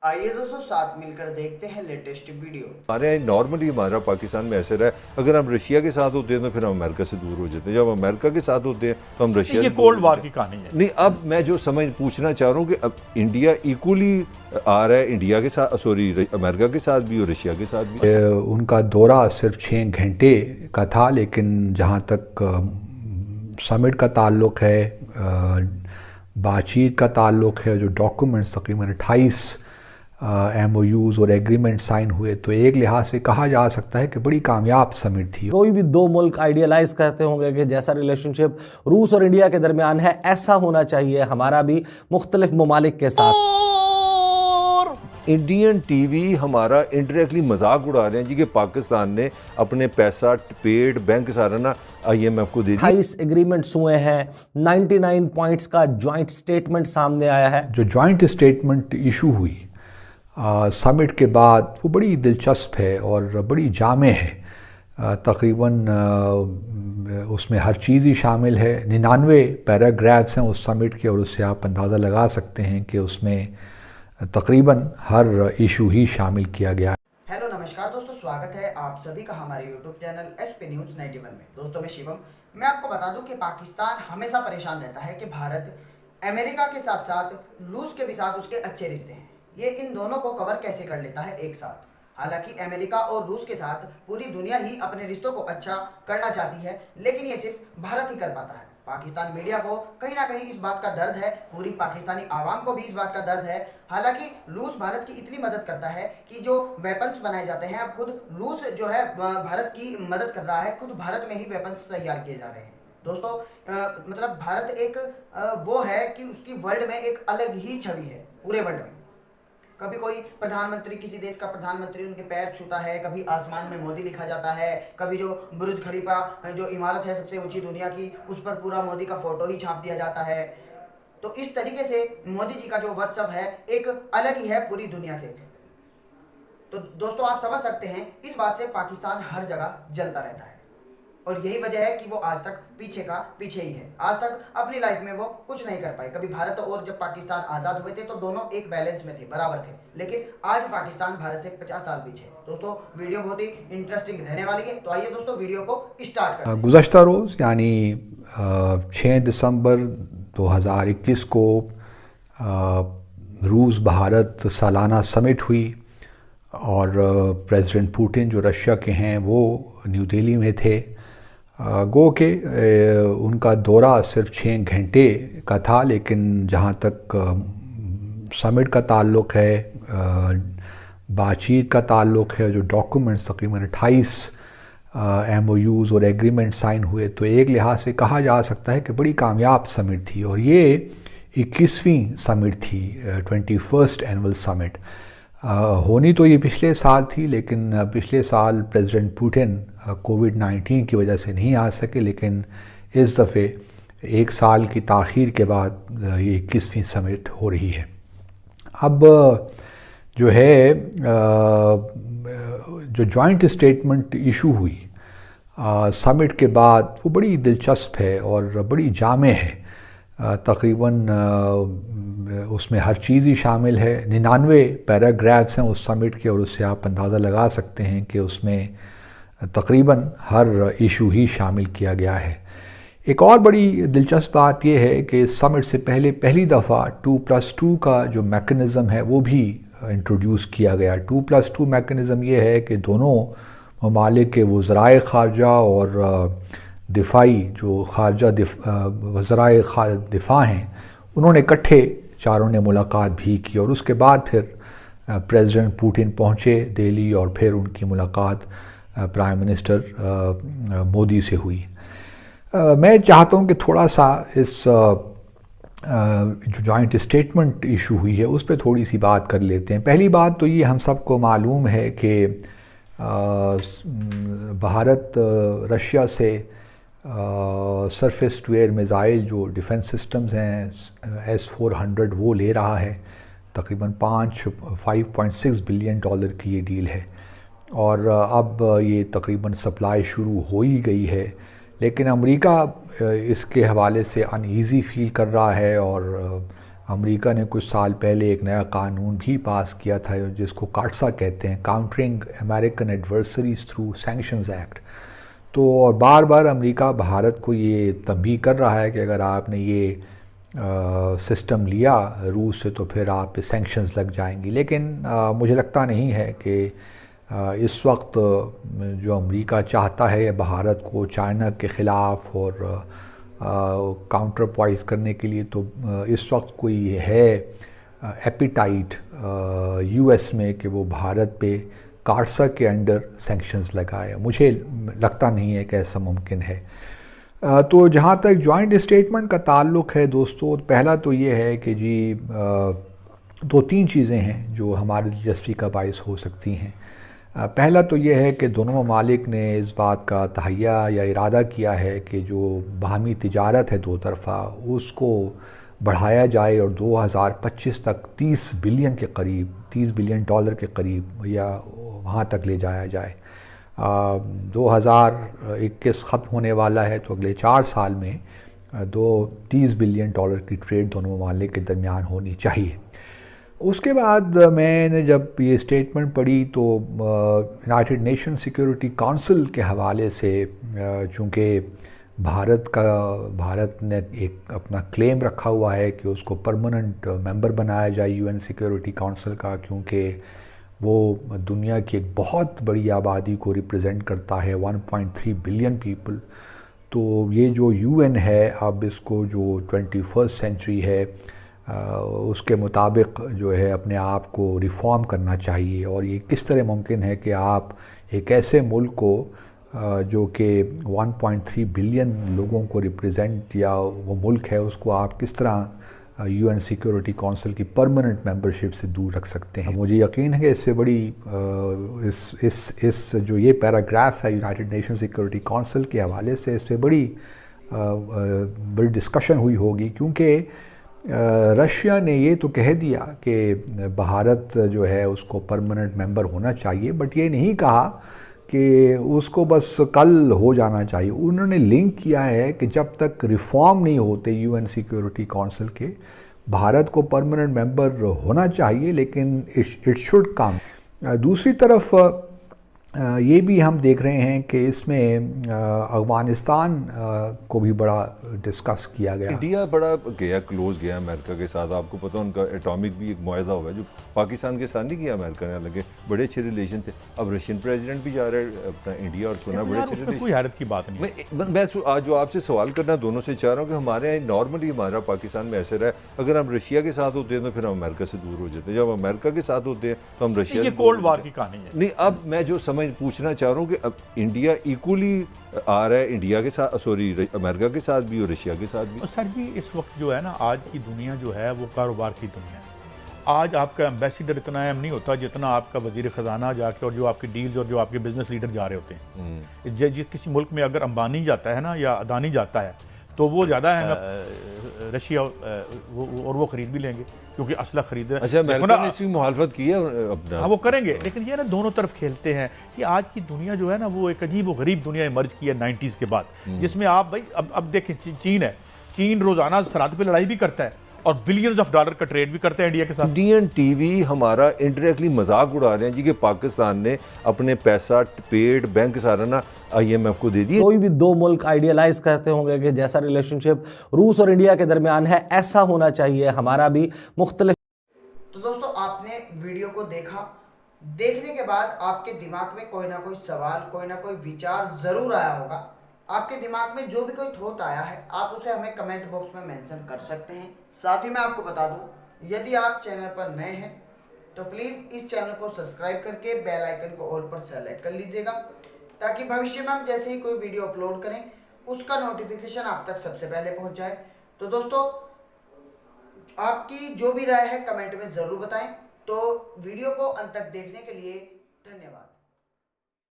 आइए दोस्तों साथ मिलकर देखते हैं लेटेस्ट वीडियो। हमारे नॉर्मली हमारा पाकिस्तान में ऐसे रहा है, अगर हम रशिया के साथ होते हैं तो फिर हम अमेरिका से दूर हो जाते हैं, जब अमेरिका के साथ होते हैं तो हम रशिया ये से कोल्ड वार की कहानी है। नहीं, अब मैं जो पूछना चाह रहा हूँ कि अब इंडिया इक्वली आ रहा है, इंडिया के साथ अमेरिका के साथ भी और रशिया के साथ भी। उनका दौरा सिर्फ 6 घंटे का था, लेकिन जहाँ तक समिट का ताल्लुक़ है, बातचीत का ताल्लुक़ है, जो डॉक्यूमेंट्स तकरीबन 28 MOUs और एग्रीमेंट साइन हुए, तो एक लिहाज से कहा जा सकता है कि बड़ी कामयाब समिट थी। कोई भी दो मुल्क आइडियलाइज करते होंगे कि जैसा रिलेशनशिप रूस और इंडिया के दरमियान है ऐसा होना चाहिए हमारा भी मुख्तलिफ ममालिक के साथ। इंडियन टीवी हमारा इंडायरेक्टली मजाक उड़ा रहे हैं जी कि पाकिस्तान ने अपने पैसा पेड बैंक सारा ना IMF को दे दिया। 28 एग्रीमेंट्स हुए हैं, 99 पॉइंट्स का जॉइंट स्टेटमेंट सामने आया है। जो जॉइंट स्टेटमेंट इशू हुई समिट के बाद, वो बड़ी दिलचस्प है और बड़ी जामे है। तकरीबन उसमें हर चीज़ ही शामिल है। 99 पैराग्राफ्स हैं उस समिट के, और उससे आप अंदाज़ा लगा सकते हैं कि उसमें तकरीबन हर इशू ही शामिल किया गया है। हेलो नमस्कार दोस्तों, स्वागत है आप सभी का हमारे YouTube चैनल SP News 91 में। दोस्तों मैं शिवम। मैं आपको बता दूं कि पाकिस्तान हमेशा परेशान रहता है कि भारत अमेरिका के साथ साथ रूस के भी साथ उसके अच्छे रिश्ते हैं, ये इन दोनों को कवर कैसे कर लेता है एक साथ। हालांकि अमेरिका और रूस के साथ पूरी दुनिया ही अपने रिश्तों को अच्छा करना चाहती है, लेकिन ये सिर्फ भारत ही कर पाता है। पाकिस्तान मीडिया को कहीं ना कहीं इस बात का दर्द है, पूरी पाकिस्तानी आवाम को भी इस बात का दर्द है। हालांकि रूस भारत की इतनी मदद करता है कि जो वेपन्स बनाए जाते हैं, अब खुद रूस जो है भारत की मदद कर रहा है, खुद भारत में ही वेपन्स तैयार किए जा रहे हैं। दोस्तों मतलब भारत एक वो है कि उसकी वर्ल्ड में एक अलग ही छवि है पूरे वर्ल्ड में। कभी कोई प्रधानमंत्री, किसी देश का प्रधानमंत्री उनके पैर छूता है, कभी आसमान में मोदी लिखा जाता है, कभी जो बुर्ज खलीफा जो इमारत है सबसे ऊंची दुनिया की, उस पर पूरा मोदी का फोटो ही छाप दिया जाता है। तो इस तरीके से मोदी जी का जो व्हाट्सएप है एक अलग ही है पूरी दुनिया के। तो दोस्तों आप समझ सकते हैं इस बात से पाकिस्तान हर जगह जलता रहता है, और यही वजह है कि वो आज तक पीछे का पीछे ही है। आज तक अपनी लाइफ में वो कुछ नहीं कर पाए। कभी भारत और जब पाकिस्तान आज़ाद हुए थे तो दोनों एक बैलेंस में थे, बराबर थे, लेकिन आज पाकिस्तान भारत से 50 साल पीछे है। दोस्तों वीडियो बहुत ही इंटरेस्टिंग रहने वाली है, तो आइए दोस्तों वीडियो को स्टार्ट करते हैं। गुज़श्ता रोज़ यानी 6 दिसंबर 2021 को रूस भारत सालाना समिट हुई, और प्रेसिडेंट पुतिन जो रशिया के हैं वो न्यू दिल्ली में थे। गो के उनका दौरा सिर्फ 6 घंटे का था, लेकिन जहाँ तक समिट का ताल्लुक़ है, बातचीत का ताल्लुक़ है, जो डॉक्यूमेंट्स तकरीबन 28 MOUs और एग्रीमेंट साइन हुए, तो एक लिहाज से कहा जा सकता है कि बड़ी कामयाब समिट थी। और ये 21वीं समिट थी, 21st एनुअल समिट। होनी तो ये पिछले साल थी, लेकिन पिछले साल प्रेसिडेंट पुतिन कोविड-19 की वजह से नहीं आ सके, लेकिन इस दफ़े 1 साल की ताख़ीर के बाद ये 21वीं समिट हो रही है। अब जो है जो जॉइंट स्टेटमेंट इशू हुई समिट के बाद, वो बड़ी दिलचस्प है और बड़ी जामे है। तकरीबन उसमें हर चीज़ ही शामिल है। 99 पैराग्राफ्स हैं उस समिट के, और उससे आप अंदाज़ा लगा सकते हैं कि उसमें तकरीबन हर इशू ही शामिल किया गया है। एक और बड़ी दिलचस्प बात यह है कि इस समिट से पहले पहली दफ़ा 2+2 का जो मैकेनिज़्म है वो भी इंट्रोड्यूस किया गया। 2+2 मैकेनिज़्म ये है कि दोनों ममालिक के वज़राए ख़ारजा और दिफाई जो ख़ारजा वज़राए दिफा हैं, उन्होंने इकट्ठे चारों ने मुलाकात भी की, और उसके बाद फिर प्रेसिडेंट पुतिन पहुँचे दिल्ली, और फिर उनकी मुलाकात प्राइम मिनिस्टर मोदी से हुई। मैं चाहता हूँ कि थोड़ा सा इस जो जॉइंट स्टेटमेंट इशू हुई है उस पर थोड़ी सी बात कर लेते हैं। पहली बात तो ये हम सबको मालूम है कि भारत रशिया से सरफेस टू एयर मिज़ाइल जो डिफेंस सिस्टम्स हैं S-400 वो ले रहा है। तकरीबन $5.6 बिलियन की ये डील है, और अब ये तकरीबन सप्लाई शुरू हो ही गई है। लेकिन अमेरिका इसके हवाले से अनईज़ी फील कर रहा है, और अमेरिका ने कुछ साल पहले एक नया कानून भी पास किया था जिसको काटसा कहते हैं, countering American adversaries through sanctions act. तो और बार बार अमेरिका भारत को ये तंबीह कर रहा है कि अगर आपने ये सिस्टम लिया रूस से तो फिर आप पे सैंक्शंस लग जाएंगी। लेकिन मुझे लगता नहीं है कि इस वक्त जो अमेरिका चाहता है भारत को चाइना के ख़िलाफ़ और काउंटर पॉइस करने के लिए, तो इस वक्त कोई है एपिटाइट यूएस में कि वो भारत पे काटसा के अंडर सैंक्शंस लगाए। मुझे लगता नहीं है कि ऐसा मुमकिन है। तो जहाँ तक जॉइंट स्टेटमेंट का ताल्लुक़ है दोस्तों, पहला तो ये है कि जी दो तीन चीज़ें हैं जो हमारी दिलचस्पी का बायस हो सकती हैं। पहला तो ये है कि दोनों ममालिक ने इस बात का तहैया या इरादा किया है कि जो बाहमी तिजारत है दो तरफ़ा उसको बढ़ाया जाए और 2025 तक 30 बिलियन के करीब, 30 बिलियन डॉलर के करीब या वहाँ तक ले जाया जाए। 2021 ख़त्म होने वाला है तो अगले 4 साल में 30 बिलियन डॉलर की ट्रेड दोनों ममालिक के दरमियान होनी चाहिए। उसके बाद मैंने जब ये स्टेटमेंट पढ़ी तो यूनाइटेड नेशन सिक्योरिटी काउंसिल के हवाले से, चूँकि भारत ने एक अपना क्लेम रखा हुआ है कि उसको परमानेंट मेंबर बनाया जाए यूएन सिक्योरिटी काउंसिल का, क्योंकि वो दुनिया की एक बहुत बड़ी आबादी को रिप्रेजेंट करता है, 1.3 बिलियन पीपल। तो ये जो यूएन है अब इसको जो 21st सेंचुरी है उसके मुताबिक जो है अपने आप को रिफ़ॉर्म करना चाहिए। और ये किस तरह मुमकिन है कि आप एक ऐसे मुल्क को जो कि 1.3 बिलियन लोगों को रिप्रेजेंट या वो मुल्क है उसको आप किस तरह यूएन सिक्योरिटी काउंसिल की परमानेंट मेंबरशिप से दूर रख सकते हैं। मुझे यकीन है कि इससे बड़ी इस जो ये पैराग्राफ है यूनाइटेड नेशन सिक्योरिटी काउंसिल के हवाले से, इससे बड़ी डिस्कशन हुई होगी, क्योंकि रशिया ने ये तो कह दिया कि भारत जो है उसको परमानेंट मेंबर होना चाहिए, बट ये नहीं कहा कि उसको बस कल हो जाना चाहिए। उन्होंने लिंक किया है कि जब तक रिफ़ॉर्म नहीं होते यूएन सिक्योरिटी काउंसिल के, भारत को परमानेंट मेंबर होना चाहिए, लेकिन इट शुड कम। दूसरी तरफ ये भी हम देख रहे हैं कि इसमें अफ़गानिस्तान को भी बड़ा डिस्कस किया गया। इंडिया बड़ा गया, क्लोज गया अमेरिका के साथ। आपको पता उनका एटॉमिक भी एक मुआहदा हुआ है जो पाकिस्तान के साथ नहीं किया अमेरिका ने, लगे बड़े अच्छे रिलेशन थे। अब रशियन प्रेसिडेंट भी जा रहे हैं अपना इंडिया और सुना बड़े अच्छे रिलेशन। कोई हैरत की बात नहीं है। मैं आज जो आपसे सवाल करना दोनों से चाह रहा हूँ कि हमारे यहाँ नॉर्मली हमारा पाकिस्तान में ऐसे रहा है, अगर हम रशिया के साथ होते हैं तो फिर हम अमेरिका से दूर हो जाते हैं, जब अमेरिका के साथ होते हैं तो हम रशिया से। ये कोल्ड वार की कहानी है। नहीं, अब मैं जो पूछना चाह रहा हूँ कि अब इंडिया इक्वली आ रहा है इंडिया के साथ, सॉरी अमेरिका के साथ भी और रशिया के साथ भी। सर जी इस वक्त जो है ना, आज की दुनिया जो है वो कारोबार की दुनिया है। आज आपका एम्बेसडर इतना अहम नहीं होता जितना आपका वजीर ख़जाना जाके और जो आपकी डील्स और जो आपके बिजनेस लीडर जा रहे होते हैं। किसी मुल्क में अगर अंबानी जाता है ना या अदानी जाता है तो वो ज़्यादा है रशिया और वो खरीद भी लेंगे क्योंकि असला खरीद। अच्छा, अमेरिका ने इसकी मुखालफत की है अपना। हाँ वो करेंगे, लेकिन ये ना दोनों तरफ खेलते हैं कि आज की दुनिया जो है ना वो एक अजीब व गरीब दुनिया इमर्ज की है 90s के बाद, जिसमें आप भाई अब देखें चीन है, चीन रोजाना सरहद पे लड़ाई भी करता है और बिलियंस ऑफ डॉलर का ट्रेड भी करते हैं इंडिया के साथ। इंडियन टीवी हमारा इंडायरेक्टली मजाक उड़ा रहे हैं जी कि पाकिस्तान ने अपने पैसा पेड बैंक सारा ना IMF को दे दिया। कोई भी दो मुल्क आइडियलाइज करते होंगे कि जैसा रिलेशनशिप रूस और इंडिया के दरमियान है ऐसा होना चाहिए हमारा भी मुख्तलिफ। तो दोस्तों आपने वीडियो को देखा, देखने के बाद आपके दिमाग में कोई ना कोई सवाल, कोई ना कोई विचार जरूर आया होगा। आपके दिमाग में जो भी कोई थॉट आया है आप उसे हमें कमेंट बॉक्स में मेंशन कर सकते हैं। साथ ही मैं आपको बता दूं, यदि आप चैनल पर नए हैं तो प्लीज़ इस चैनल को सब्सक्राइब करके बेल आइकन को ऑल पर सेलेक्ट कर लीजिएगा, ताकि भविष्य में हम जैसे ही कोई वीडियो अपलोड करें उसका नोटिफिकेशन आप तक सबसे पहले पहुंच जाए। तो दोस्तों आपकी जो भी राय है कमेंट में ज़रूर बताएं। तो वीडियो को अंत तक देखने के लिए